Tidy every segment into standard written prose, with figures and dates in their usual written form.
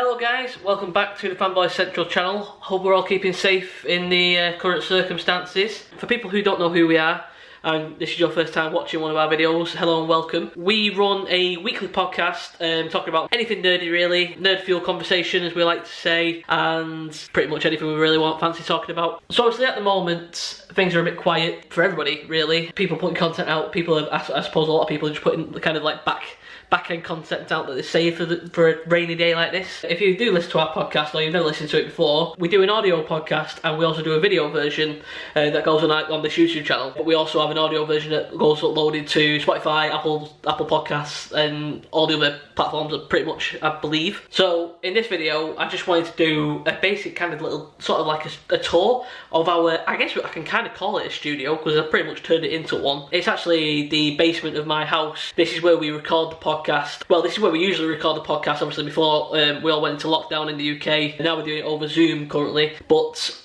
Hello guys, welcome back to the Fanboys Central channel. Hope we're all keeping safe in the current circumstances. For people who don't know who we are, and this is your first time watching one of our videos, hello and welcome. We run a weekly podcast talking about anything nerdy really, nerd fuel conversation as we like to say, and pretty much anything we really fancy talking about. So obviously at the moment, things are a bit quiet for everybody really. People putting content out, I suppose a lot of people are just putting kind of like back-end content out that they save for a rainy day like this. If you do listen to our podcast or you've never listened to it before, we do an audio podcast and we also do a video version that goes on this YouTube channel. But we also have an audio version that goes uploaded to Spotify, Apple Podcasts and all the other platforms pretty much, I believe. So in this video, I just wanted to do a basic kind of little, sort of like a tour of our, I guess I can kind of call it a studio because I pretty much turned it into one. It's actually the basement of my house. This is where we record the podcast. Well, this is where we usually record the podcast, obviously before we all went into lockdown in the UK, and now we're doing it over Zoom currently, but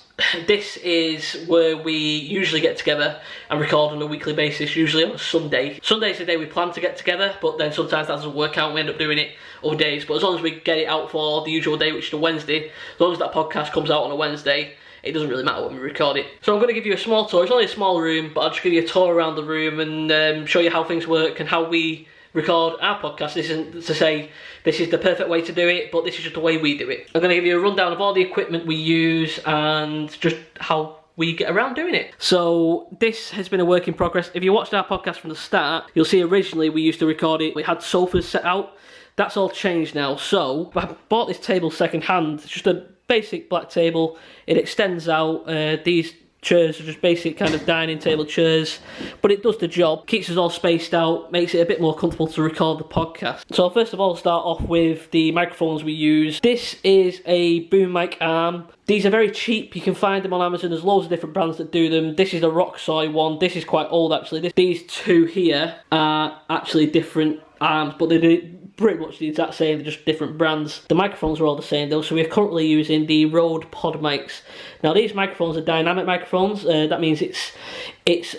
this is where we usually get together and record on a weekly basis, usually on a Sunday. Sunday's the day we plan to get together, but then sometimes that doesn't work out, we end up doing it other days, but as long as we get it out for the usual day, which is a Wednesday, as long as that podcast comes out on a Wednesday, it doesn't really matter when we record it. So I'm going to give you a small tour. It's only a small room, but I'll just give you a tour around the room and show you how things work and how we record our podcast. This isn't to say this is the perfect way to do it, but this is just the way we do it. I'm going to give you a rundown of all the equipment we use and just how we get around doing it. So this has been a work in progress. If you watched our podcast from the start, you'll see originally we used to record it, we had sofas set out. That's all changed now. So I bought this table second hand. It's just a basic black table. It extends out. These chairs are just basic kind of dining table chairs, but it does the job, keeps us all spaced out, makes it a bit more comfortable to record the podcast. So first of all, start off with the microphones we use. This is a boom mic arm. These are very cheap, you can find them on Amazon, there's loads of different brands that do them. This is the Roxoy one, this is quite old actually. These two here are actually different arms, but they do pretty much the exact same, they're just different brands. The microphones are all the same though, so we're currently using the Rode Pod mics. Now these microphones are dynamic microphones, that means it's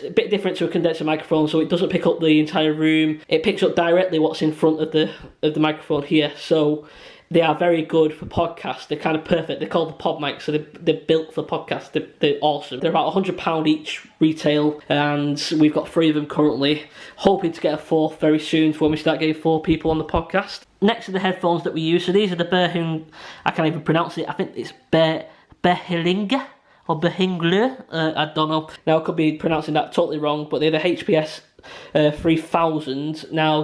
a bit different to a condenser microphone, so it doesn't pick up the entire room, it picks up directly what's in front of the microphone here, so they are very good for podcasts. They're kind of perfect. They're called the pod mics, so they're built for podcasts. They're awesome. They're about £100 each retail, and we've got 3 of them currently. Hoping to get a 4th very soon for when we start getting 4 people on the podcast. Next are the headphones that we use. So these are the Behring, I can't even pronounce it. I think it's Behringer or Behringer. I don't know. Now I could be pronouncing that totally wrong, but they're the HPS 3000. Now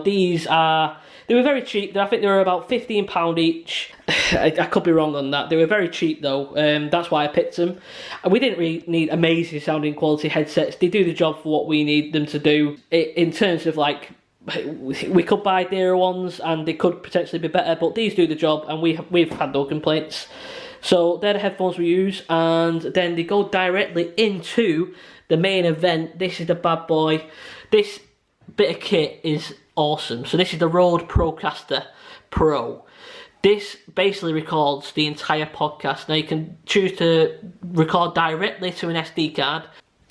they were very cheap. I think they were about £15 each. I could be wrong on that. They were very cheap though. That's why I picked them. And we didn't really need amazing sounding quality headsets. They do the job for what we need them to do. In terms of like, we could buy dearer ones and they could potentially be better, but these do the job and we've had no complaints. So they're the headphones we use, and then they go directly into the main event. This is the bad boy. This bit of kit is awesome. So this is the Rode Procaster Pro. This basically records the entire podcast. Now you can choose to record directly to an SD card,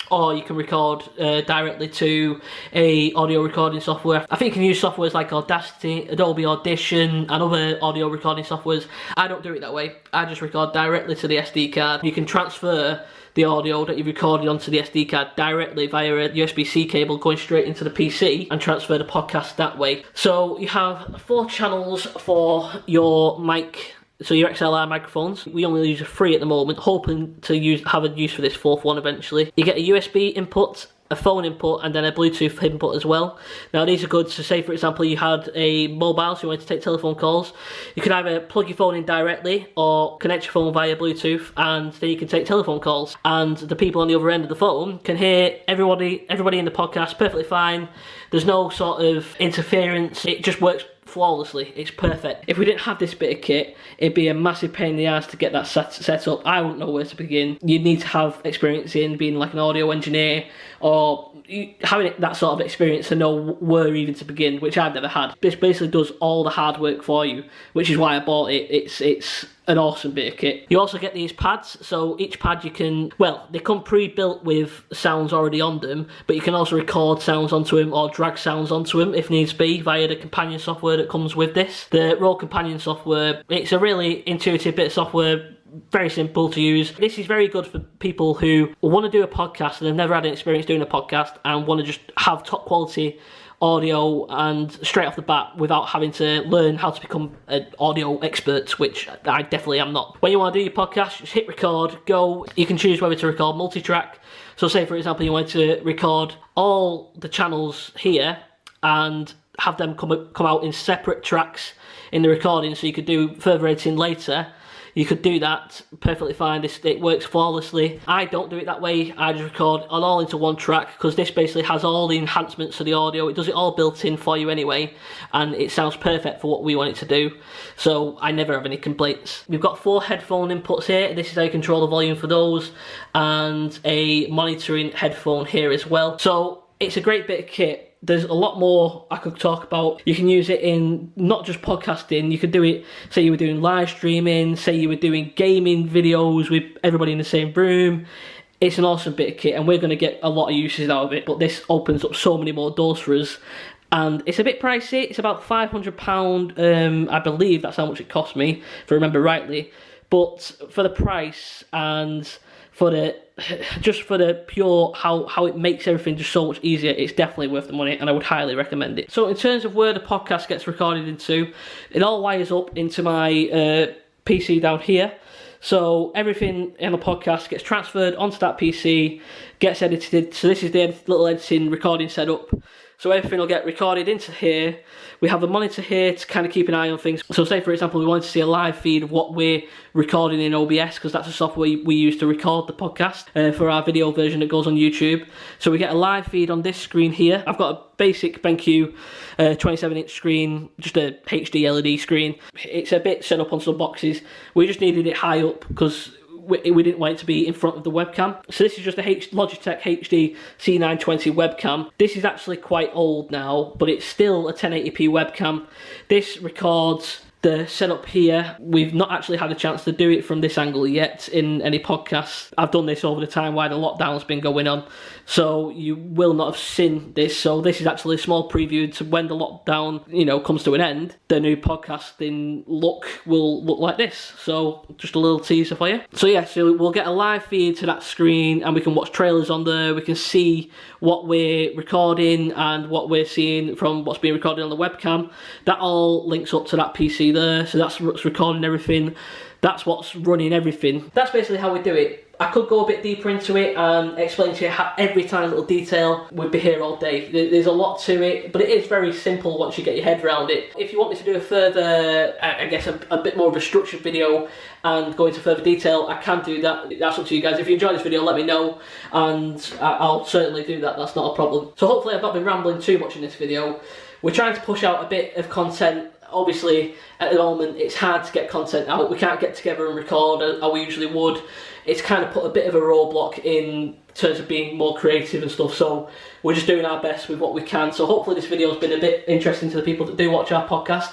or you can record directly to a audio recording software. I think you can use softwares like Audacity, Adobe Audition, and other audio recording softwares. I don't do it that way. I just record directly to the SD card. You can transfer the audio that you've recorded onto the SD card directly via a USB-C cable going straight into the PC and transfer the podcast that way. So you have 4 channels for your mic, so your XLR microphones. We only use 3 at the moment, hoping to have a use for this 4th one eventually. You get a USB input, a phone input, and then a Bluetooth input as well. Now these are good, so say for example you had a mobile, so you wanted to take telephone calls, you can either plug your phone in directly or connect your phone via Bluetooth, and then you can take telephone calls, and the people on the other end of the phone can hear everybody in the podcast perfectly fine. There's no sort of interference, it just works flawlessly. It's perfect. If we didn't have this bit of kit, it'd be a massive pain in the ass to get that set up. I wouldn't know where to begin. You'd need to have experience in being like an audio engineer, or having that sort of experience to know where even to begin, which I've never had. This basically does all the hard work for you, which is why I bought it. It's an awesome bit of kit. You also get these pads, so each pad you can, well, they come pre-built with sounds already on them, but you can also record sounds onto them or drag sounds onto them if needs be via the companion software that comes with this. The Raw companion software, it's a really intuitive bit of software, very simple to use. This is very good for people who want to do a podcast and they've never had an experience doing a podcast and want to just have top quality audio and straight off the bat without having to learn how to become an audio expert, which I definitely am not. When you want to do your podcast, just hit record, go. You can choose whether to record multi-track. So say for example you wanted to record all the channels here and have them come out in separate tracks in the recording, so you could do further editing later. You could do that perfectly fine. It works flawlessly. I don't do it that way. I just record all into one track because this basically has all the enhancements to the audio. It does it all built in for you anyway, and it sounds perfect for what we want it to do. So I never have any complaints. We've got 4 headphone inputs here. This is how you control the volume for those, and a monitoring headphone here as well. So it's a great bit of kit. There's a lot more I could talk about. You can use it in not just podcasting, you could do it, say you were doing live streaming, say you were doing gaming videos with everybody in the same room. It's an awesome bit of kit and we're going to get a lot of uses out of it, but this opens up so many more doors for us. And it's a bit pricey, it's about £500, I believe that's how much it cost me, if I remember rightly. But for the price and for the pure how it makes everything just so much easier, it's definitely worth the money and I would highly recommend it. So in terms of where the podcast gets recorded into, it all wires up into my PC down here. So everything in the podcast gets transferred onto that PC, gets edited. So this is the little editing recording setup. So everything will get recorded into here. We have a monitor here to kind of keep an eye on things. So say for example we wanted to see a live feed of what we're recording in OBS, because that's the software we use to record the podcast for our video version that goes on YouTube. So we get a live feed on this screen here. I've got a basic BenQ 27-inch screen, just a HD LED screen. It's a bit set up on some boxes. We just needed it high up because we didn't want it to be in front of the webcam. So this is just a Logitech HD C920 webcam. This is actually quite old now, but it's still a 1080p webcam. This records the setup here. We've not actually had a chance to do it from this angle yet in any podcasts. I've done this over the time while the lockdown's been going on, so you will not have seen this. So this is actually a small preview to when the lockdown, comes to an end. The new podcasting look will look like this. So just a little teaser for you. So yeah, so we'll get a live feed to that screen and we can watch trailers on there. We can see what we're recording and what we're seeing from what's being recorded on the webcam. That all links up to that PC there, so that's what's recording everything, that's what's running everything. That's basically how we do it. I could go a bit deeper into it and explain to you how every tiny little detail. We'd be here all day. There's a lot to it, but it is very simple once you get your head around it. If you want me to do a further, I guess a bit more of a structured video and go into further detail, I can do that. That's up to you guys. If you enjoyed this video, let me know and I'll certainly do that. That's not a problem. So hopefully I've not been rambling too much in this video. We're trying to push out a bit of content. Obviously, at the moment, it's hard to get content out. We can't get together and record as we usually would. It's kind of put a bit of a roadblock in terms of being more creative and stuff, so we're just doing our best with what we can. So hopefully this video has been a bit interesting to the people that do watch our podcast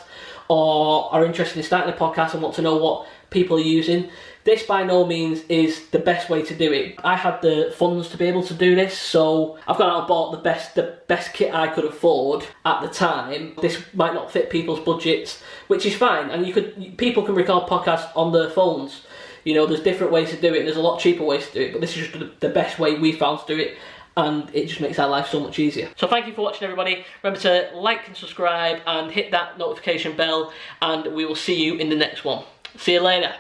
or are interested in starting a podcast and want to know what people are using. This by no means is the best way to do it. I had the funds to be able to do this, so I've gone out and bought the best kit I could afford at the time. This might not fit people's budgets, which is fine, and people can record podcasts on their phones. There's different ways to do it, and there's a lot cheaper ways to do it, but this is just the best way we found to do it, and it just makes our life so much easier. So thank you for watching, everybody. Remember to like and subscribe and hit that notification bell, and we will see you in the next one. See you later.